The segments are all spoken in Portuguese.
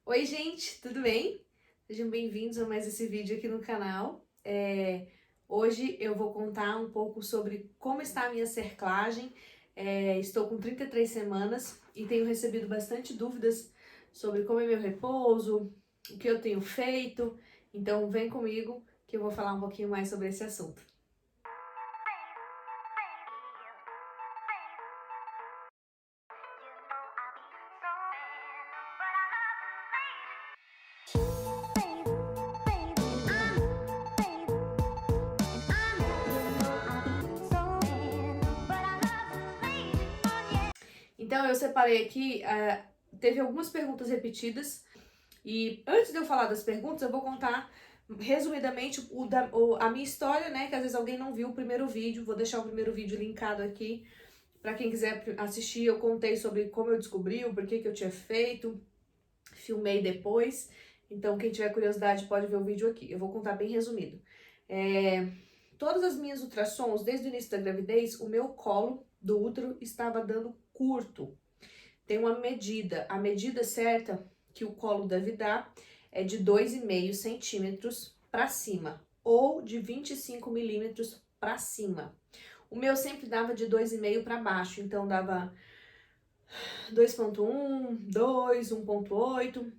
Oi, gente, tudo bem? Sejam bem-vindos a mais esse vídeo aqui no canal. Hoje eu vou contar um pouco sobre como está a minha cerclagem. Estou com 33 semanas e tenho recebido bastante dúvidas sobre como é meu repouso, o que eu tenho feito. Então vem comigo que eu vou falar um pouquinho mais sobre esse assunto. Então eu separei aqui, teve algumas perguntas repetidas e antes de eu falar das perguntas eu vou contar resumidamente a minha história, né, que às vezes alguém não viu o primeiro vídeo, vou deixar o primeiro vídeo linkado aqui para quem quiser assistir. Eu contei sobre como eu descobri, o porquê que eu tinha feito, filmei depois, então quem tiver curiosidade pode ver o vídeo aqui, eu vou contar bem resumido. Todas as minhas ultrassons, desde o início da gravidez, o meu colo do útero estava dando curto. Tem uma medida, a medida certa que o colo deve dar é de 2,5 centímetros para cima, ou de 25 milímetros para cima. O meu sempre dava de 2,5 para baixo, então dava 2,1, 2, 1,8,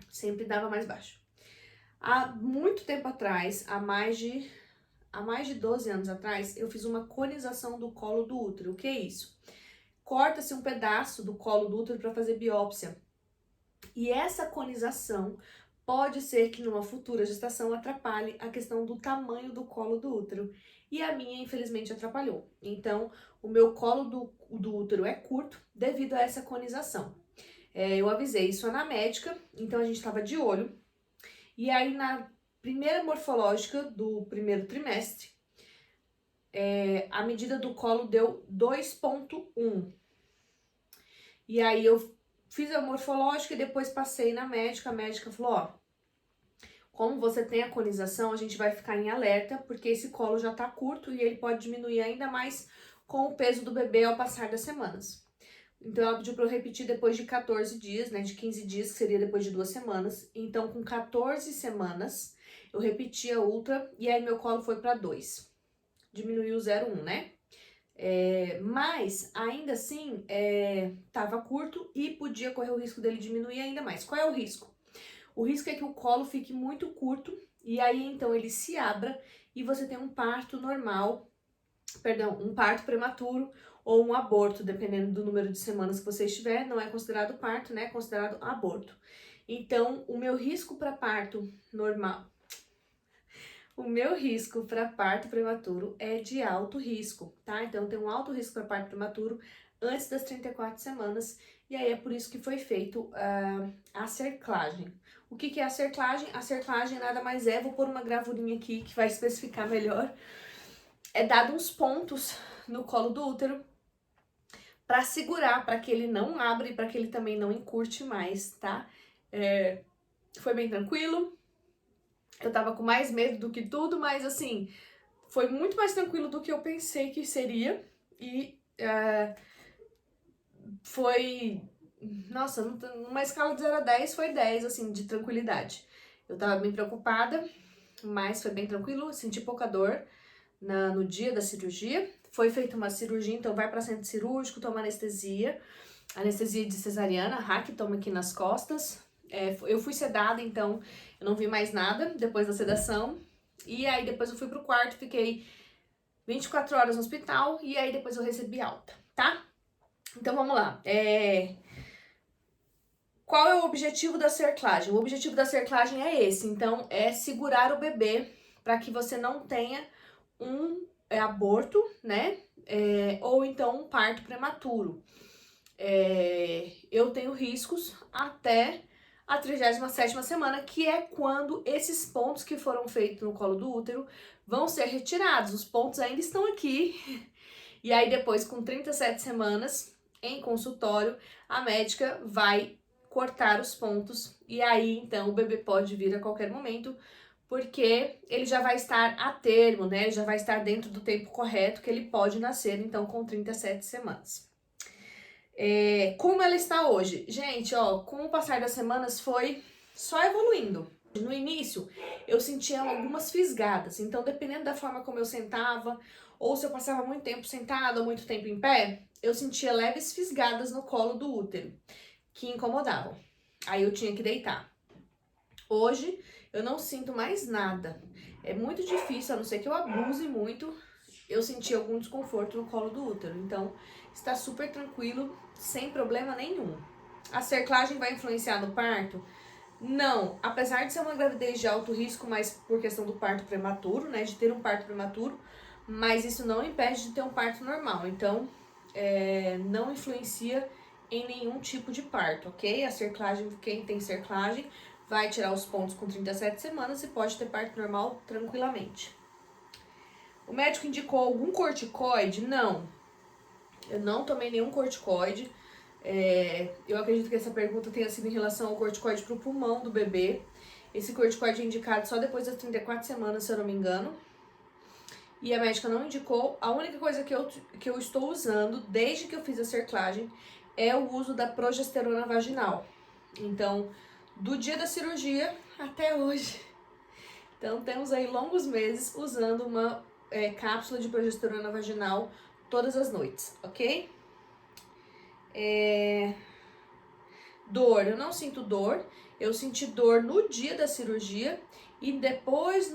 sempre dava mais baixo. Há muito tempo atrás, há mais de 12 anos atrás, eu fiz uma conização do colo do útero. O que é isso? Corta-se um pedaço do colo do útero para fazer biópsia. E essa conização pode ser que numa futura gestação atrapalhe a questão do tamanho do colo do útero. E a minha, infelizmente, atrapalhou. Então, o meu colo do útero é curto devido a essa conização. Eu avisei isso na médica, então a gente estava de olho. E aí, na primeira morfológica do primeiro trimestre, a medida do colo deu 2,1. E aí eu fiz a morfológica e depois passei na médica. A médica falou, ó, como você tem a conização, a gente vai ficar em alerta, porque esse colo já tá curto e ele pode diminuir ainda mais com o peso do bebê ao passar das semanas. Então ela pediu para eu repetir depois de 14 dias, né, de 15 dias, que seria depois de 2 semanas. Então com 14 semanas eu repeti a ultra e aí meu colo foi para 2. Diminuiu 0,1, né? Mas ainda assim tava curto e podia correr o risco dele diminuir ainda mais. Qual é o risco? O risco é que o colo fique muito curto e aí então ele se abra e você tem um parto normal, perdão, um parto prematuro ou um aborto, dependendo do número de semanas que você estiver. Não é considerado parto, né? É considerado aborto. Então, o meu risco para parto normal, o meu risco para parto prematuro é de alto risco, tá? Então, tem um alto risco para parto prematuro antes das 34 semanas, e aí é por isso que foi feito a cerclagem. O que é a cerclagem? A cerclagem nada mais é, vou pôr uma gravurinha aqui que vai especificar melhor, é dado uns pontos no colo do útero para segurar, para que ele não abra e para que ele também não encurte mais, tá? Foi bem tranquilo. Eu tava com mais medo do que tudo, mas assim, foi muito mais tranquilo do que eu pensei que seria. E foi. Nossa, numa escala de 0 a 10 foi 10, assim, de tranquilidade. Eu tava bem preocupada, mas foi bem tranquilo, senti pouca dor no dia da cirurgia. Foi feita uma cirurgia, então vai para centro cirúrgico, toma anestesia. Anestesia de cesariana, que toma aqui nas costas. Eu fui sedada, então eu não vi mais nada depois da sedação. E aí depois eu fui pro quarto, fiquei 24 horas no hospital e aí depois eu recebi alta, tá? Então vamos lá. Qual é o objetivo da cerclagem? O objetivo da cerclagem é esse, então é segurar o bebê para que você não tenha um aborto, né? Ou então um parto prematuro. Eu tenho riscos até a 37ª semana, que é quando esses pontos que foram feitos no colo do útero vão ser retirados. Os pontos ainda estão aqui. E aí depois, com 37 semanas, em consultório, a médica vai cortar os pontos. E aí, então, o bebê pode vir a qualquer momento, porque ele já vai estar a termo, né? Ele já vai estar dentro do tempo correto que ele pode nascer, então, com 37 semanas. Como ela está hoje? Gente, ó, com o passar das semanas foi só evoluindo. No início, eu sentia algumas fisgadas, então dependendo da forma como eu sentava, ou se eu passava muito tempo sentada ou muito tempo em pé, eu sentia leves fisgadas no colo do útero, que incomodavam. Aí eu tinha que deitar. Hoje, eu não sinto mais nada. É muito difícil, a não ser que eu abuse muito, eu senti algum desconforto no colo do útero. Então, está super tranquilo, sem problema nenhum. A cerclagem vai influenciar no parto? Não, apesar de ser uma gravidez de alto risco, mas por questão do parto prematuro, né, de ter um parto prematuro, mas isso não impede de ter um parto normal. Então, não influencia em nenhum tipo de parto, ok? A cerclagem, quem tem cerclagem, vai tirar os pontos com 37 semanas e pode ter parto normal tranquilamente. O médico indicou algum corticoide? Não, eu não tomei nenhum corticoide. Eu acredito que essa pergunta tenha sido em relação ao corticoide para o pulmão do bebê. Esse corticoide é indicado só depois das 34 semanas, se eu não me engano. E a médica não indicou. A única coisa que eu estou usando, desde que eu fiz a cerclagem, é o uso da progesterona vaginal. Então, do dia da cirurgia até hoje. Então, temos aí longos meses usando uma cápsula de progesterona vaginal todas as noites, ok? Dor, eu não sinto dor. Eu senti dor no dia da cirurgia e depois,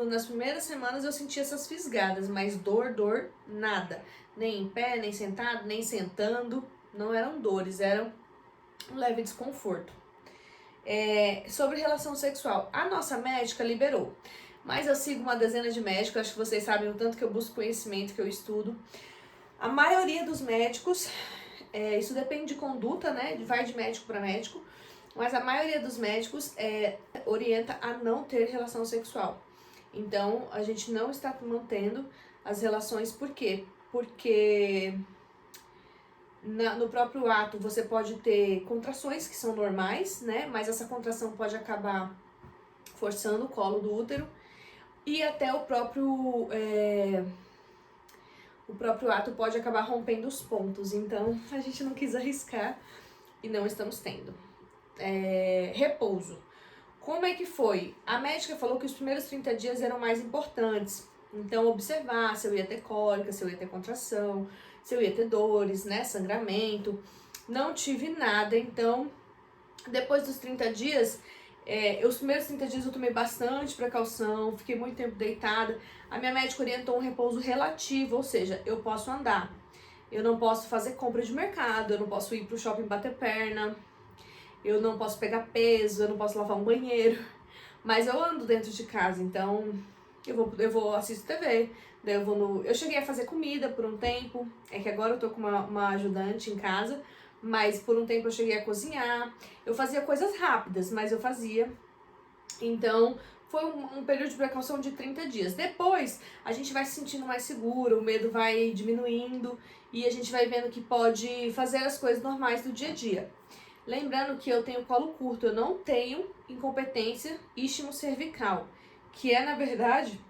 nas primeiras semanas, eu senti essas fisgadas, mas dor, nada. Nem em pé, nem sentado, nem sentando. Não eram dores, eram um leve desconforto. Sobre relação sexual, a nossa médica liberou. Mas eu sigo uma dezena de médicos, acho que vocês sabem o tanto que eu busco conhecimento, que eu estudo. A maioria dos médicos, isso depende de conduta, né? Vai de médico para médico, mas a maioria dos médicos orienta a não ter relação sexual. Então, a gente não está mantendo as relações, por quê? Porque no próprio ato você pode ter contrações que são normais, né? Mas essa contração pode acabar forçando o colo do útero e até o próprio ato pode acabar rompendo os pontos. Então, a gente não quis arriscar e não estamos tendo. Repouso. Como é que foi? A médica falou que os primeiros 30 dias eram mais importantes. Então, observar se eu ia ter cólica, se eu ia ter contração, se eu ia ter dores, né, sangramento. Não tive nada, então, depois dos 30 dias, os primeiros 30 dias eu tomei bastante precaução, fiquei muito tempo deitada. A minha médica orientou um repouso relativo, ou seja, eu posso andar. Eu não posso fazer compra de mercado, eu não posso ir pro shopping bater perna, eu não posso pegar peso, eu não posso lavar um banheiro. Mas eu ando dentro de casa, então eu vou assisto TV, daí eu cheguei a fazer comida por um tempo, é que agora eu tô com uma ajudante em casa, mas por um tempo eu cheguei a cozinhar. Eu fazia coisas rápidas, mas eu fazia. Então, foi um período de precaução de 30 dias. Depois, a gente vai se sentindo mais seguro, o medo vai diminuindo e a gente vai vendo que pode fazer as coisas normais do dia a dia. Lembrando que eu tenho colo curto, eu não tenho incompetência istmo-cervical, que é, na verdade,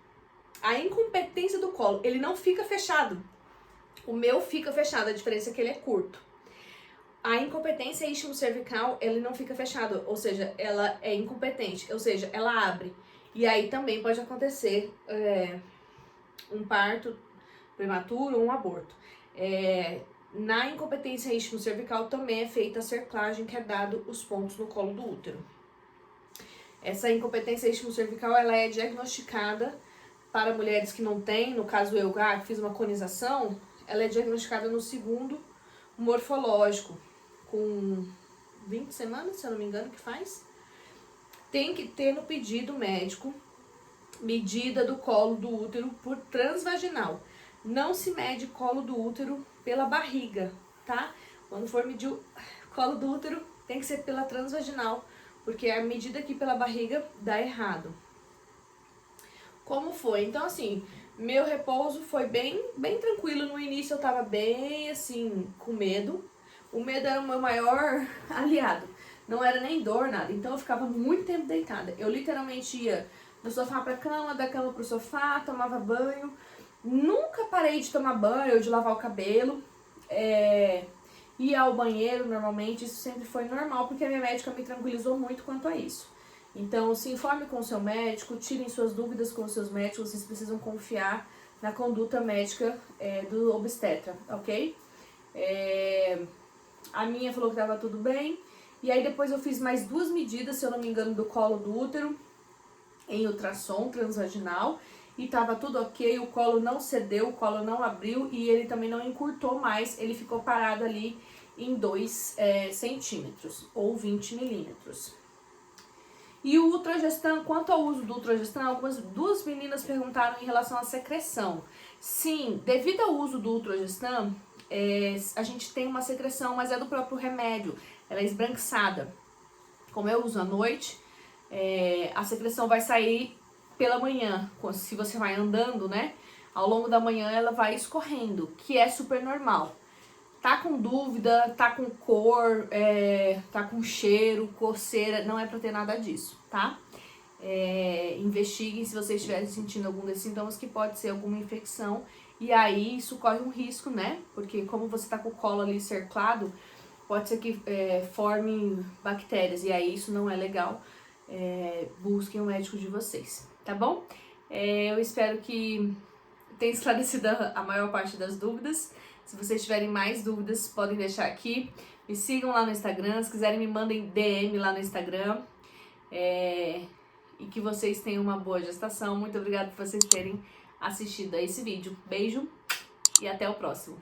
a incompetência do colo. Ele não fica fechado. O meu fica fechado, a diferença é que ele é curto. A incompetência istmo-cervical, ele não fica fechado, ou seja, ela é incompetente, ou seja, ela abre. E aí também pode acontecer um parto prematuro ou um aborto. Na incompetência istmo-cervical também é feita a cerclagem, que é dado os pontos no colo do útero. Essa incompetência istmo-cervical, ela é diagnosticada para mulheres que não têm, no caso eu, que fiz uma conização, ela é diagnosticada no segundo morfológico, com 20 semanas, se eu não me engano, que faz. Tem que ter no pedido médico medida do colo do útero por transvaginal. Não se mede colo do útero pela barriga, tá? Quando for medir o colo do útero, tem que ser pela transvaginal, porque a medida aqui pela barriga dá errado. Como foi? Então, assim, meu repouso foi bem tranquilo. No início eu tava bem, assim, com medo. O medo era o meu maior aliado. Não era nem dor, nada. Então eu ficava muito tempo deitada. Eu literalmente ia do sofá pra cama, da cama pro sofá, tomava banho. Nunca parei de tomar banho ou de lavar o cabelo. ir ao banheiro normalmente, isso sempre foi normal, porque a minha médica me tranquilizou muito quanto a isso. Então, se informe com o seu médico, tirem suas dúvidas com os seus médicos, vocês precisam confiar na conduta médica do obstetra, ok? A minha falou que tava tudo bem, e aí depois eu fiz mais 2 medidas, se eu não me engano, do colo do útero, em ultrassom transvaginal, e tava tudo ok, o colo não cedeu, o colo não abriu, e ele também não encurtou mais, ele ficou parado ali em 2 centímetros, ou 20 milímetros. E o Ultragestan, quanto ao uso do Ultragestan, duas meninas perguntaram em relação à secreção. Sim, devido ao uso do Ultragestan, a gente tem uma secreção, mas é do próprio remédio, ela é esbranquiçada. Como eu uso à noite, a secreção vai sair pela manhã, se você vai andando, né? Ao longo da manhã ela vai escorrendo, que é super normal. Tá com dúvida, tá com cor, tá com cheiro, coceira, não é pra ter nada disso, tá? Investiguem se vocês estiverem sentindo algum desses sintomas, que pode ser alguma infecção. E aí isso corre um risco, né? Porque como você tá com o colo ali cercado, pode ser que forme bactérias. E aí isso não é legal. Busquem o médico de vocês, tá bom? Eu espero que tenha esclarecido a maior parte das dúvidas. Se vocês tiverem mais dúvidas, podem deixar aqui. Me sigam lá no Instagram. Se quiserem, me mandem DM lá no Instagram. E que vocês tenham uma boa gestação. Muito obrigada por vocês terem assistido a esse vídeo. Beijo e até o próximo.